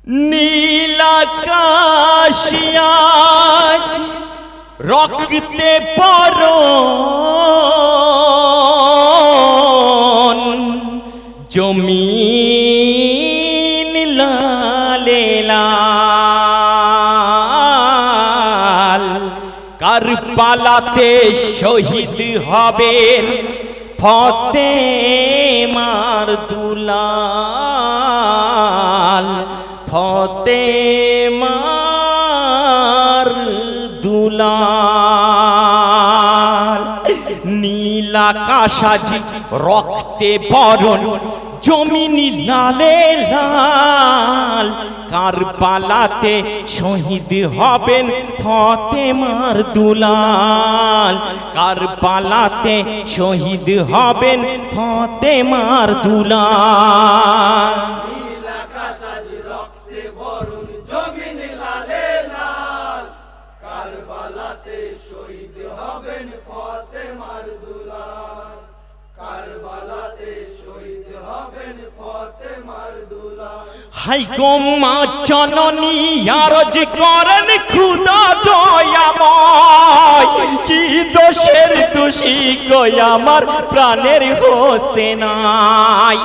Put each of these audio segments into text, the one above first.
নীল আকাশ আজ রক্তে পরন, জমিন লালে লাল। কারবালাতে শহীদ হবেন ফাতেমার দুলাল, ফাতেমার দুলাল। নীল আকাশ আজ রক্তে বরণ, জমিন লালে লাল। কারবালাতে শহীদ হবেন ফাতেমার দুলাল, কারবালাতে শহীদ হবেন ফাতেমার দুলাল। নীল আকাশ আজ রক্তে বরণ, জমিন লালে লাল। কারবালাতে শহীদ হবেন ফাতেমার দুলাল, কারবালাতে শহীদ হবেন ফাতেমার দুলাল। হাই গো মা জননী আরজ করেন খুদা দয়াময়, কি দোষের দোষী গো আমার প্রাণের হোসেনাই।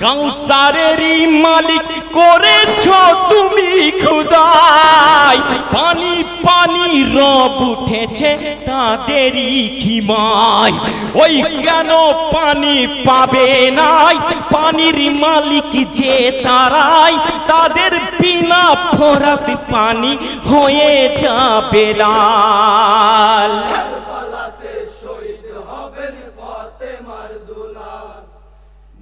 কাউসারেরই মালিক করেছ তুমি খুদাই, পানি পানি রব উঠেছে তাদেরই খিমায়। ওই কেন পানি পাবে নাই, পানির মালিক যে তারাই, তাদের বিনা ফোরাত পানি হয়ে যাবে লাল। কারবালাতে শহীদ হবেন ফাতেমার দুলাল,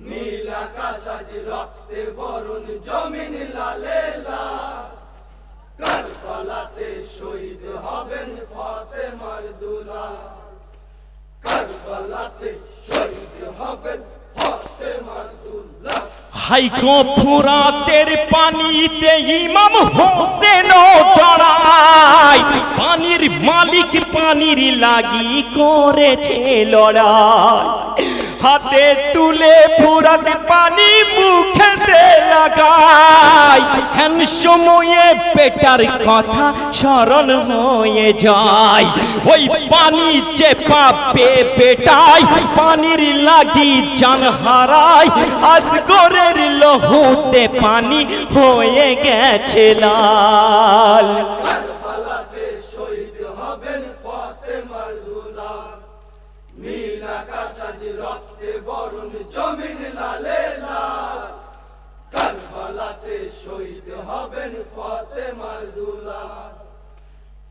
নীল আকাশ আজ রক্তে বরণ, জমিন লালে লাল। কারবালাতে শহীদ হবেন ফাতেমার দুলাল, কারবালাতে শহীদ হবেন ফাতেমার দুলাল। হাই গো ফুরাতের পানিতে ইমাম হোসেন দাঁড়ায়, পানির মালিক পানির লাগি করেছে লড়াই। হাতে তুলে ফুরাত পানি মুখেতে লাগায়, হেন সময়ে পেটার কথা স্মরণ হয়ে যায়। ওই পানি চেপা পেটায়, পানির লাগি জান হারায়। আসগরের লহুতে পানি হয়ে গেছে লাল। কারবালাতে শহীদ হবেন ফাতেমার দুলাল, নীল আকাশ আজ রক্তে বরণ, জমিন লালে লাল। কারবালাতে শহীদ হবেন ফাতেমার দুলাল,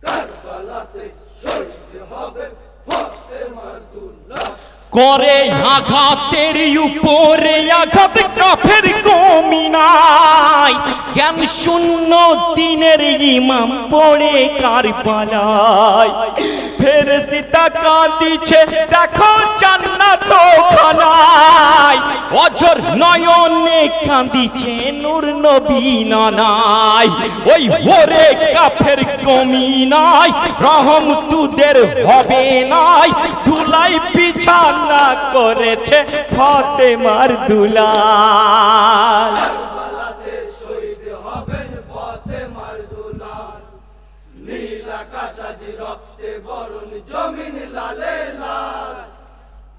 কারবালাতে শহীদ হবেন ফাতেমার দুলাল। করে আঘাতের উপরে আঘাত কাফের কমি নাই, জ্ঞান শূন্য দিনের ইমাম পড়ে কারবালায়। ফেরেশতা কাঁদিছে দেখো জান্নাত খানায়, অঝর নয়নে কাঁদিছে নূর নবী নানায়। ওই ওরে কাফের কমি নাই, রহম তুদের হবে নাই। ধুলাই বিছানা করেছে ফাতেমার দুলাল। কারবালাতে শহীদ হবেন ফাতেমার দুলাল, নীল আকাশ আজ রক্তে বরণ, জমিন লালে লাল।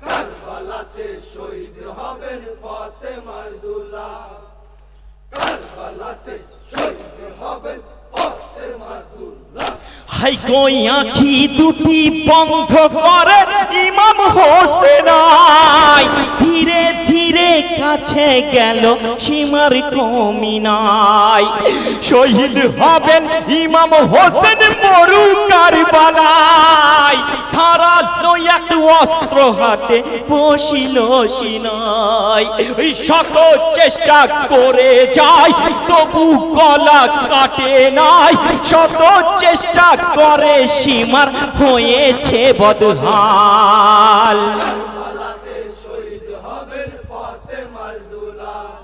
কারবালাতে শহীদ হবেন ফাতেমার দুলাল, কারবালাতে শহীদ হবেন ফাতেমার দুলাল। হাই গো আঁখি দুটি বন্ধ করে ইমাম হোসেনাই, ধীরে ধীরে কাছে গেল সীমার কমি নাই। শহীদ হবেন ইমাম হোসেন মরু কারবালায়, ধারালো এক অস্ত্র হাতে বসিল সিনাই। ওই শত চেষ্টা করে যায় তবু গলা কাটে নাই, শত চেষ্টা করে সীমার হয়েছে বদহাল। কারবালাতে শহীদ হবেন ফাতেমার দুলাল,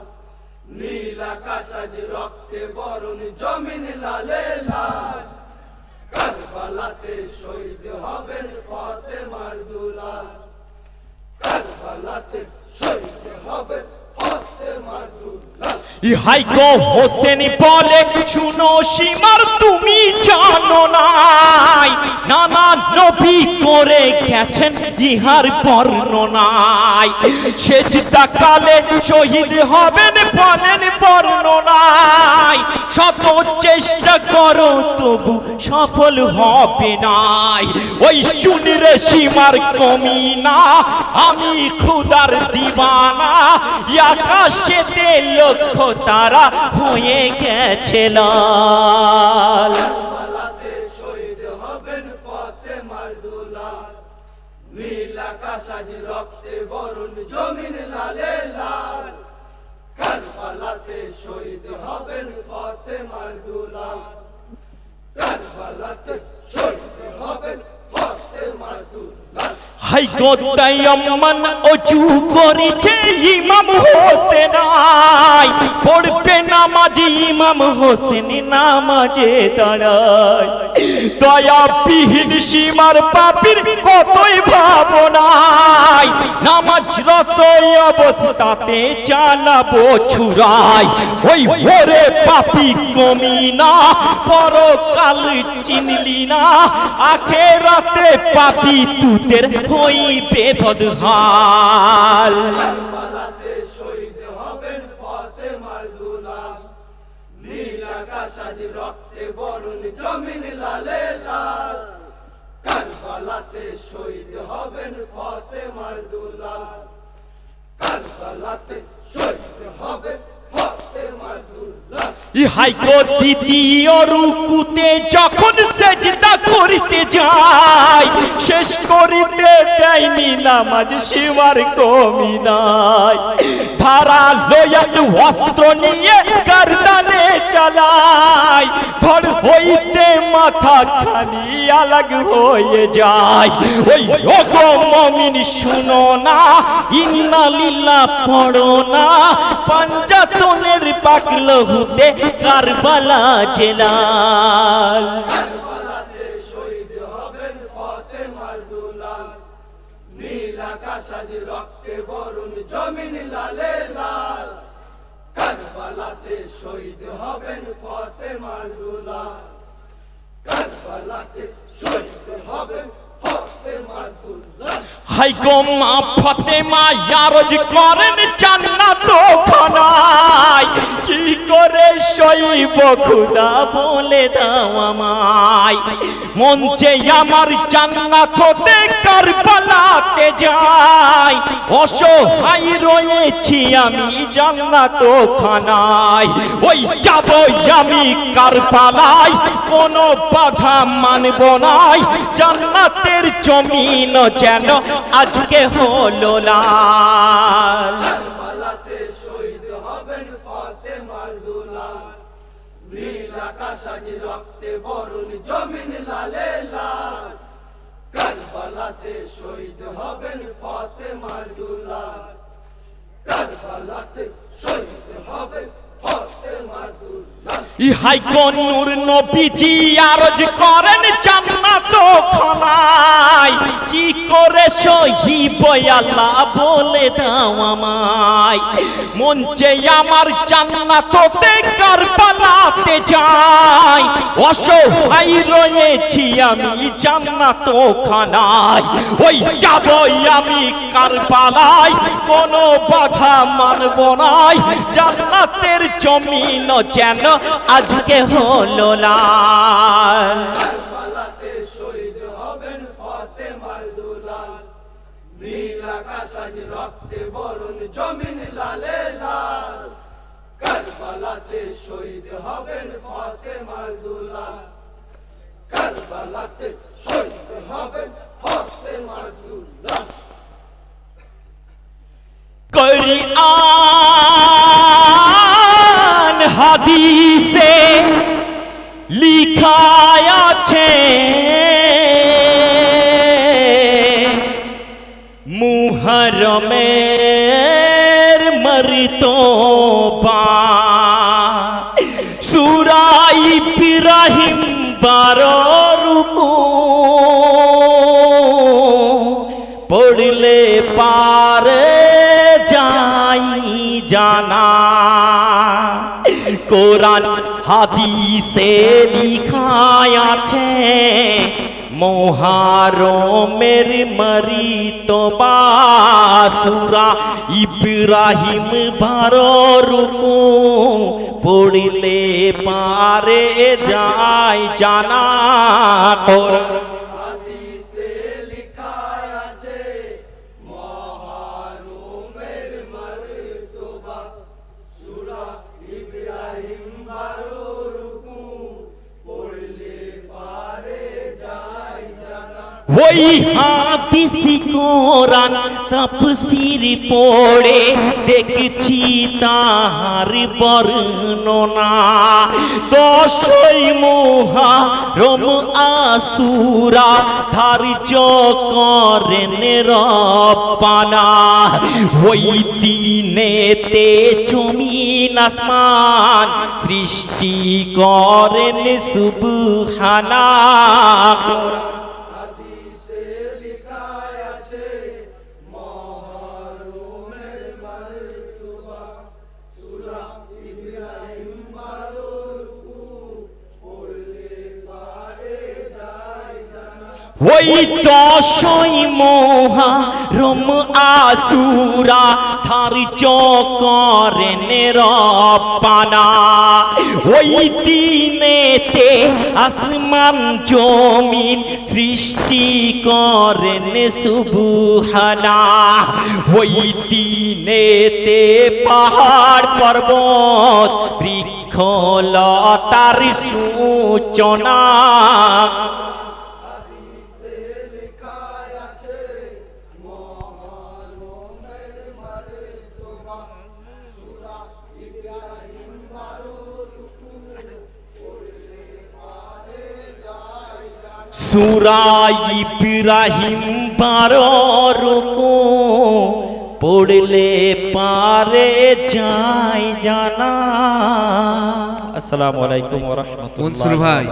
নীল আকাশ আজ রক্তে বরণ, জমিন লালে লাল। কারবালাতে শহীদ হবেন ফাতেমার দুলাল, কারবালাতে শহীদ হবেন ফাতেমার দুলাল। ইহাই গো হোসেন বলে শুনো সীমার তুমি জানো নাই, নানা নবী করে গেছেন ইহার বর্ণনায়। সেজদা কালে শহীদ হবেন বলেন বর্ণনায়, শত চেষ্টা করো তবু সফল হবে নাই। ওই শুনরে সীমার কমি না, আমি খুদার দিবানা, আকাশেতে লক্ষ্য তারা হয়ে গেছে লাল। কারবালাতে শহীদ হবেন ফাতেমার দুলাল, নীল আকাশ আজ রক্তে বরণ জমিন লালে লাল। কারবালাতে শহীদ হবেন ফাতেমার দুলাল, কারবালাতে শহীদ হবেন ফাতেমার দুলাল। হাই গো তায়াম্মন অজু করেছে ইমাম হোসেন, আই পড়বে নামাজ ইমাম হোসেন নামাজে দাঁড়ায়। দয়া বিহীন সীমার পাপীর কতই ভাবনায়, নামাজরত অবস্থাতে চালাবো ছুরাই। ওই ওরে পাপী কমি না, পরকাল চিনলি না, আখেরাতে পাপী তুতের হইবে বদহাল। কারবালাতে শহীদ হবেন ফাতেমার দুলাল, নীল আকাশ আজ রক্তে বরণ জমিন লালে লাল। কারবালাতে শহীদ হবেন ফাতেমার দুলাল, কারবালাতে শহীদ হবেন ফাতেমার দুলাল। ইহাই গো দ্বিতীয় রুকুতে যখন সেজদা করিতে যায়, শেষ করিতে দেয়নি নামাজ সীমার কমি নাই। ধারা লয়াত অস্ত্র নিয়ে গর্দানে চালায়, ধর হইতে মাথা খানি আলাগ হয়ে যায়। ওই ওগো মুমিন শুনো না, ইন্না লিল্লাহ পড়ো না, পাঞ্জাতনের পাকলহুতে কারবালা জেলাল। কারবালাতে শহীদ হবেন ফাতেমার দুলাল, নীল আকাশ আজ রক্তে বরণ জমিন লালে লাল। কারবালাতে শহীদ হবেন ফাতেমার দুলাল, কারবালাতে শহীদ হবেন ফাতেমার দুলাল। হাই গো মা ফাতেমা ইয়ারজ করেন জান্নাত খানায়, কি করে সইব খুদা বলে দাও আমায়। মন চেয়ে আমার জান্নাত হতে কারবালাতে যাই, অসহায় রয়েছি আমি জান্নাত খানায়। ওই যাব আমি কারবালায়, কোনো বাধা মানব নাই, জান্নাতের জমিন যেন আজকে হলো লাল। কারবালাতে শহীদ হবেন ফাতেমার দুলাল, নীল আকাশ আজ রক্তে বরণ জমিন লালে লাল। কারবালাতে শহীদ হবেন ফাতেমার দুলাল, কারবালাতে শহীদ হবেন ফাতেমার দুলাল। ইহাই গো নূর নবীজি আরজ করেন জান্নাত খানায়, কি করে সহিব আল্লাহ বলে দাও আমায়। মন চেয়ে আমার জান্নাত হতে কারবালাতে যাই, অসহায় রয়েছি আমি জান্নাত খানায়। ওই যাব আমি কারবালায়, কোনো বাধা মানব নাই, জান্নাতের জমিন যেন আজকে হলো লাল। কারবালাতে শহীদ হবেন ফাতেমার দুলাল, নীল আকাশ আজ রক্তে বরণ জমিন লালে লাল। কারবালাতে শহীদ হবেন ফাতেমার দুলাল, কারবালাতে শহীদ হবেন ফাতেমার দুলাল। কুরআন হাদিসে লিখা আছে, মুহরমের মর্তবা সূরা ইব্রাহিম 12 রুকু পড়লে পারে যাই জানা। কোরআন হাদিসে লিখা আছে মুহররমের মরিতবা সূরা ইব্রাহিম 12 রুকু পড়লে পারে যায় জানা কোরআন হাদিসে লেখা আছে মুহররমের মর্তবা সূরা ইব্রাহিম 12 রুকু পড়লে পারে যায় জানা ওই হাদিস কোরআন তাফসীর পড়ে দেখছি তাহার বর্ণনা 10ই মুহররম আশুরা ধার্য করেন রব্বানা ওই দিনেতে জমিন আসমান সৃষ্টি করেন সুবহানাহ হাদিসে লেখা আছে মুহররমের মর্তবা সূরা ইব্রাহিম 12 রুকু পড়লে পারে যায় জানা ওই 10ই মুহররম আশুরা ধার্য করেন রব্বানা ওই দিনেতে আসমান জমিন সৃষ্টি করেন সুবহানাহ ওই দিনেতে পাহাড় পর্বত বৃক্ষ লতার সূচনা হাদিসে লেখা আছে মুহররমের মর্তবা সূরা ইব্রাহিম 12 রুকু পড়লে পারে যায় জানা সূরা ইব্রাহিম 12 রুকু পড়লে পারে যায় জানা। আসসালামু আলাইকুম ওয়া রাহমাতুল্লাহ। মনসুর ভাই